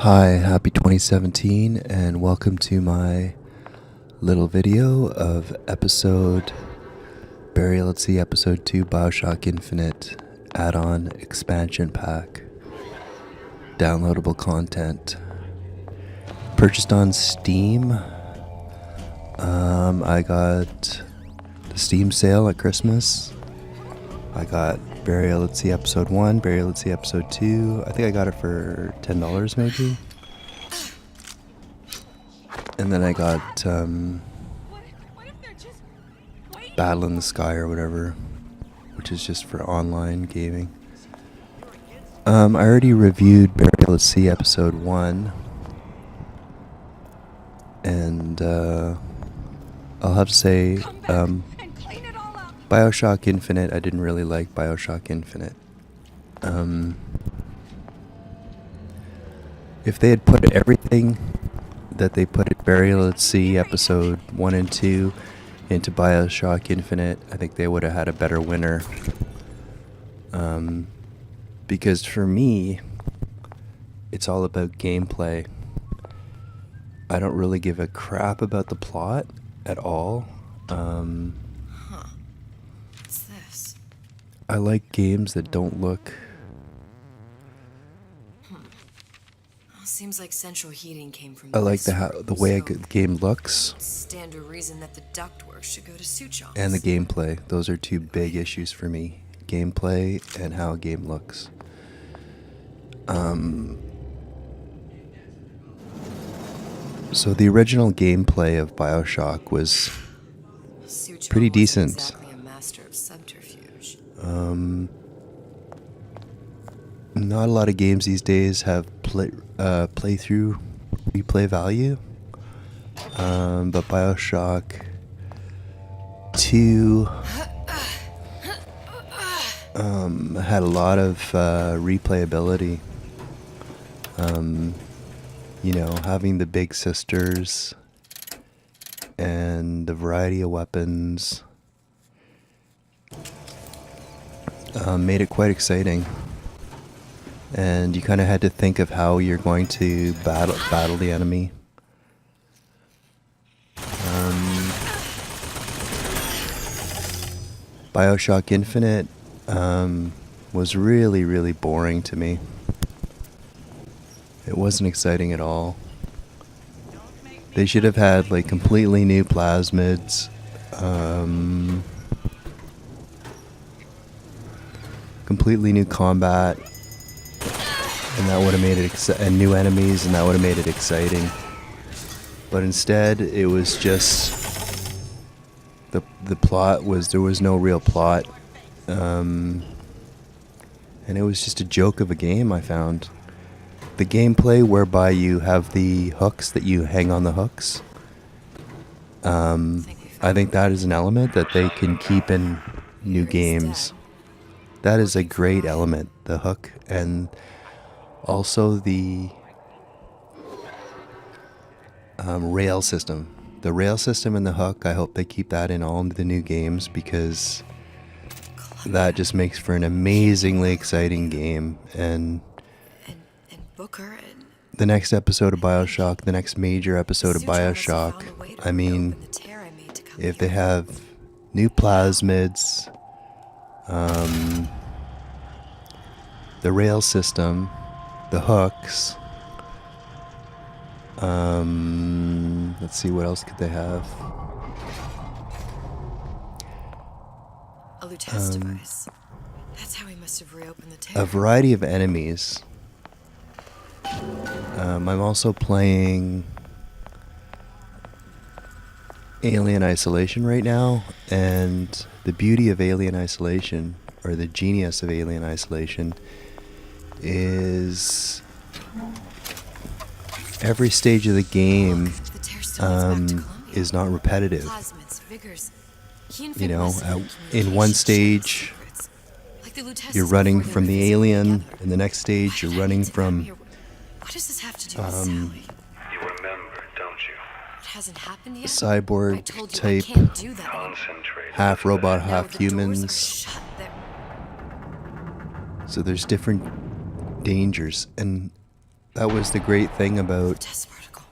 Hi, happy 2017, and welcome to my little video of Burial at Sea Episode 2 Bioshock Infinite add-on expansion pack. Downloadable content. Purchased on Steam. I got the Steam sale at Christmas. I got Burial at Sea Episode 1, Burial at Sea Episode 2. I think I got it for $10 maybe. And then I got Battle in the Sky or whatever, which is just for online gaming. I already reviewed Burial at Sea Episode 1. And I'll have to say, Bioshock Infinite, I didn't really like Bioshock Infinite. If they had put everything that they put at Burial at Sea Episode 1 and 2 into Bioshock Infinite, I think they would have had a better winner. Because for me, it's all about gameplay. I don't really give a crap about the plot at all. What's this? I like games that don't look... Seems like central heating came from I like this the room, way a so game looks stand to reason that the ductwork should go to Suchong. and the gameplay. Those are two big issues for me. Gameplay and how a game looks. So the original gameplay of Bioshock was Suchong pretty wasn't decent. Exactly a master of subterfuge. Not a lot of games these days have playthrough replay value. But Bioshock 2 had a lot of replayability. Having the big sisters and the variety of weapons made it quite exciting. And you kind of had to think of how you're going to battle the enemy. Bioshock Infinite was really, really boring to me. It wasn't exciting at all. They should have had like completely new plasmids. Completely new combat. And that would have made it and new enemies, and that would have made it exciting. But instead, it was just the plot was there was no real plot, and it was just a joke of a game. I found the gameplay whereby you have the hooks that you hang on the hooks. I think that is an element that they can keep in new games. That is a great element, the hook, and also the rail system. The rail system and the hook, I hope they keep that in all the new games, because that just makes for an amazingly exciting game. And Booker and the next episode of Bioshock, the next major episode of Bioshock, I mean, if they have new plasmids, the rail system, the hooks, let's see, what else could they have? a Lutece device. That's how he must have reopened the tear. A variety of enemies. I'm also playing Alien Isolation right now, and the beauty of Alien Isolation, or the genius of Alien Isolation, is every stage of the game The tear still leads back to Columbia. is not repetitive. Plasmids, vigors. You know, in one stage, like the Lutece you're running before they from were the physically alien. together. In the next stage, you're Why did I running need to come from here? What does this have to do with Sally? You remember, don't you? It hasn't happened yet. I cyborg told you I type, can't do that. Concentrate. half robot, Now half the doors are humans. shut. So there's different dangers, and that was the great thing about Lutece particle.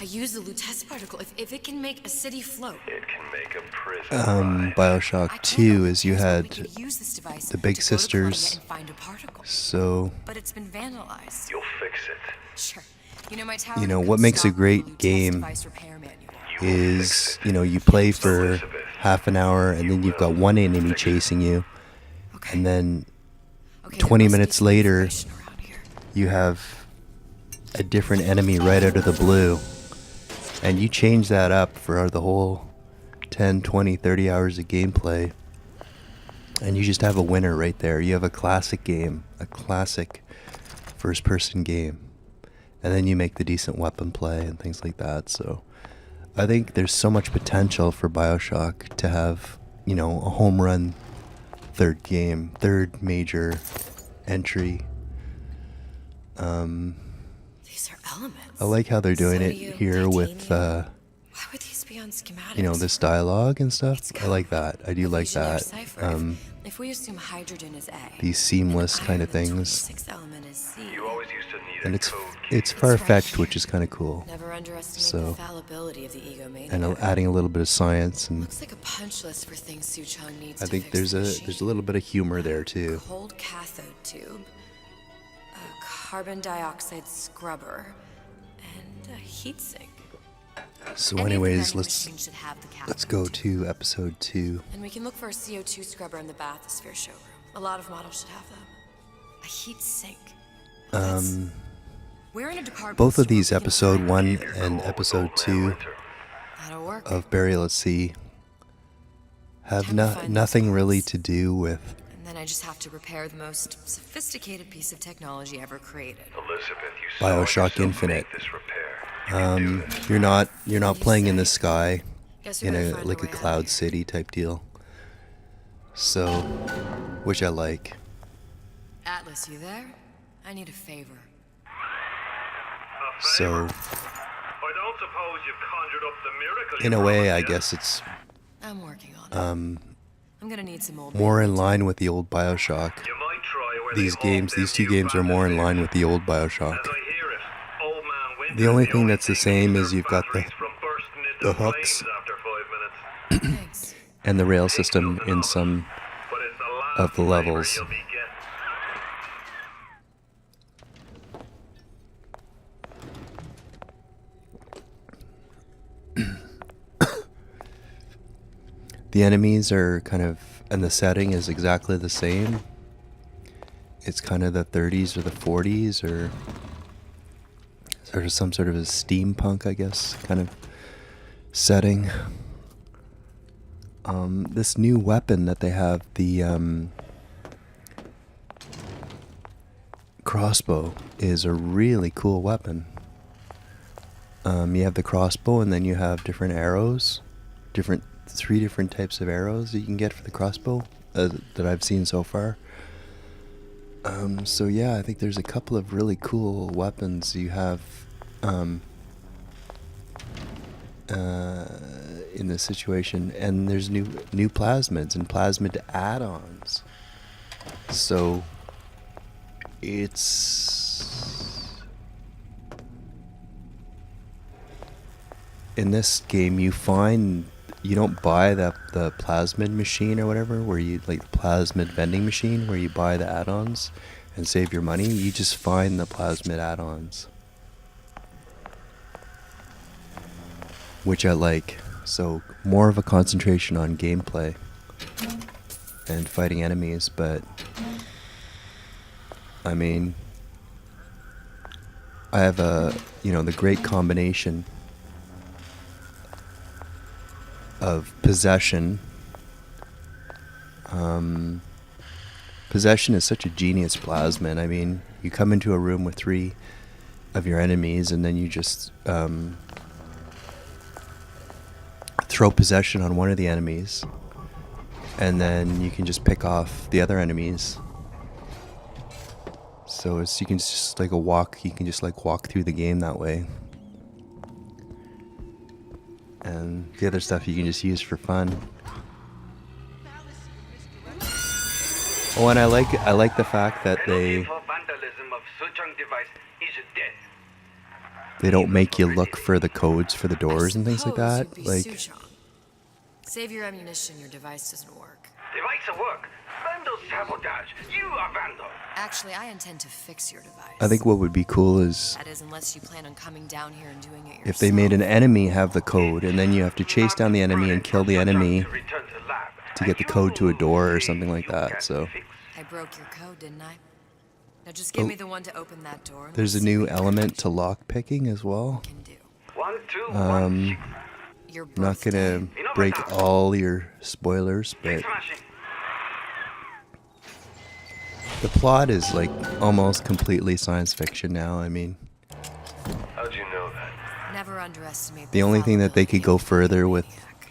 I use the Lutece particle. If it can make a city float. It can make a prison rise. BioShock I told 2 the is you players that we had could use this device the Big to go to Columbia Sisters. and find a particle. So, But it's been vandalized. You'll fix it. Sure. You know, my tower you know, could what makes a stop the great Lutece game device repair manual. You will is, fix it. you know, you play for Elizabeth, half an hour and then you've got one enemy chasing you, Okay. and then Okay, 20 there must be minutes some later, information around here. you have a different enemy right out of the blue, and you change that up for the whole 10, 20, 30 hours of gameplay, and you just have a winner right there. You have a classic game, a classic first-person game, and then you make the decent weapon play and things like that. So I think there's so much potential for BioShock to have, you know, a home run third major entry. These are elements. I like how they're doing it Sodium, here with, titanium. Why would these be on schematics? you know, this dialogue and stuff. It's I like that. I do like Fusion or that. cipher. If we assume hydrogen is A, These seamless and kind of iron, the things. 26th element is C. You always used to need And a it's code it's key. far-fetched, which is kind of cool. Never underestimate So- the fallibility of the egomaniac. And adding a little bit of science, and Looks like a punch list for things Suchong needs I to think fix there's the a machine. little bit of humor there too. Cold cathode tube, a carbon dioxide scrubber, and a heat sink. So, Any of the anyways, vending let's machines should have the let's cathode go tube. to episode 2. And we can look for a CO2 scrubber in the bathysphere showroom. A lot of models should have them. A heat sink. We're in a department Both of store. these, We can episode find- 1 and episode 2 That'll work. of Burial at Sea, have Time to find nothing those really ones. to do with And then I just have to repair the most sophisticated piece of technology ever created. Elizabeth, you saw BioShock yourself Infinite. make this repair. You can do this. You're not playing in the sky Guess we in better a find like a way out of cloud here. city type deal. So, which I like. Atlas, you there? I need a favor. So, I don't suppose you've conjured up the miracle. in you a way, promised I yet? guess it's I'm working on it. I'm gonna need some old more in magnets. line with the old BioShock. You might try where These they games, hope these them two new games are more in bandits line with the old BioShock. As I hear it, Old Man Winter The only is thing only that's the thing same keeping is their you've got batteries from bursting into the hooks. flames after 5 minutes. Thanks. And the rail system in some But it's the last of the flavor levels. you'll be getting. The enemies are kind of, and the setting is exactly the same. It's kind of the 30s or the 40s, or sort of some sort of a steampunk, I guess, kind of setting. This new weapon that they have, the crossbow, is a really cool weapon. You have the crossbow, and then you have different arrows, 3 different types of arrows that you can get for the crossbow that I've seen so far. So yeah, I think there's a couple of really cool weapons you have in this situation, and there's new plasmids and plasmid add-ons. So it's in this game you don't buy the plasmid machine or whatever, where you like the plasmid vending machine where you buy the add-ons and save your money. You just find the plasmid add-ons, which I like. So more of a concentration on gameplay and fighting enemies, but I mean, I have the great combination of possession. Possession is such a genius plasmid. I mean, you come into a room with 3 of your enemies, and then you just throw possession on one of the enemies, and then you can just pick off the other enemies. So you can just walk through the game that way. And the other stuff you can just use for fun. Oh, and I like the fact that they For vandalism of Suchong current device is dead. They don't make you look for the codes for the doors and things like Suppose that. you'd be Like, Suchong. Save your ammunition, your device doesn't work. Device work. Vandal sabotage. You are Vandal. Actually, I intend to fix your device. I think what would be cool is That is, unless you plan on coming down here and doing it yourself. if they made an enemy have the code, and then you have to chase down the enemy and kill the enemy Return to lab. to get the code to a door or something like that. So I broke your code, didn't I? Now just give me the one to open that door. And there's a we'll see new what element to lock picking as well. you can do. 1, 2, 1, 6. Your I'm not birthday. gonna break all your spoilers, but Smashing. the plot is like almost completely science fiction now. I mean, How'd you know that? Never underestimate the only thing that they could go fallibility of further your with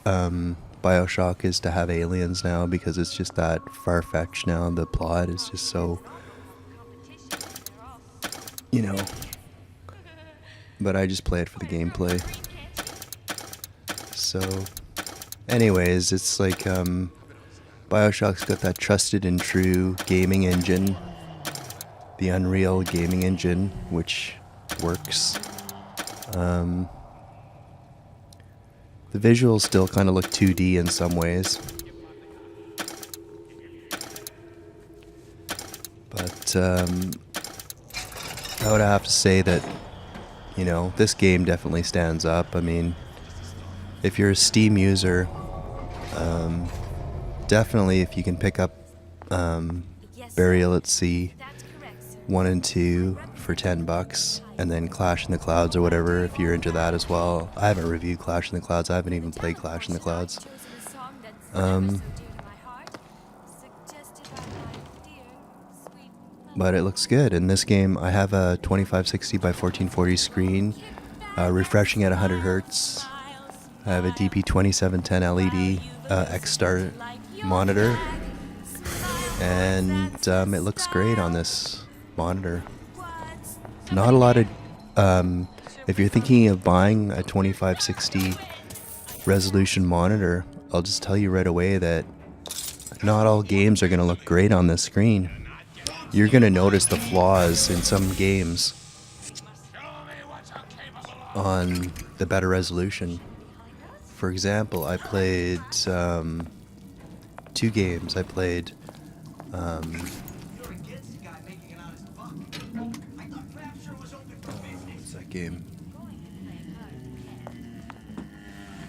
maniac. Bioshock is to have aliens now, because it's just that far-fetched now. The plot is just so, you know. But I just play it for the gameplay. So, anyways, it's like Bioshock's got that trusted and true gaming engine, the Unreal gaming engine, which works. The visuals still kind of look 2D in some ways. But I would have to say that, you know, this game definitely stands up. I mean, if you're a Steam user, definitely if you can pick up Burial at Sea 1 and 2 for $10, and then Clash in the Clouds or whatever, if you're into that as well. I haven't reviewed Clash in the Clouds. I haven't even played Clash in the Clouds. But it looks good. In this game, I have a 2560 by 1440 screen, refreshing at 100 hertz. I have a DP2710 LED X-Star monitor, and it looks great on this monitor. Not a lot of, if you're thinking of buying a 2560 resolution monitor, I'll just tell you right away that not all games are going to look great on this screen. You're going to notice the flaws in some games on the better resolution. For example, I played 2 games. I played what's that game?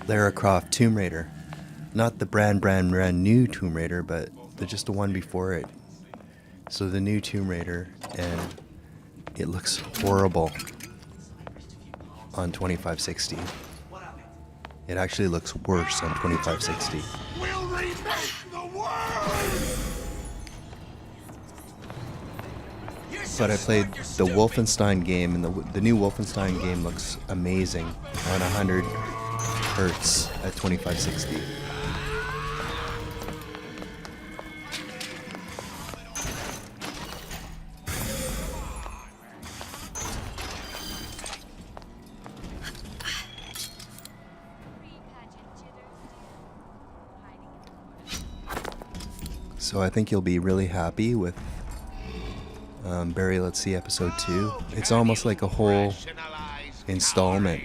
Lara Croft Tomb Raider. Not the brand new Tomb Raider, but just the one before it. So the new Tomb Raider, and it looks horrible on 2560. It actually looks worse on 2560. We'll remake the world! But I played the Wolfenstein game, and the new Wolfenstein game looks amazing on 100 hertz at 2560. So I think you'll be really happy with Burial at Sea Episode 2. It's almost like a whole installment.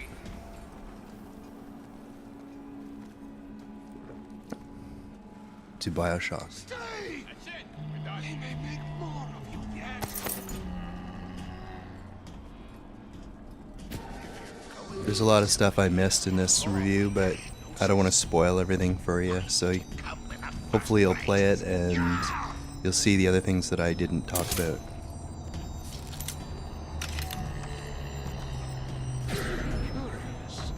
To Bioshock. He may make more of you yet. There's a lot of stuff I missed in this review, but I don't want to spoil everything for you, so hopefully you'll play it and you'll see the other things that I didn't talk about. Curious.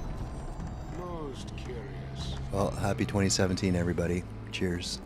Most curious. Well, happy 2017, everybody. Cheers.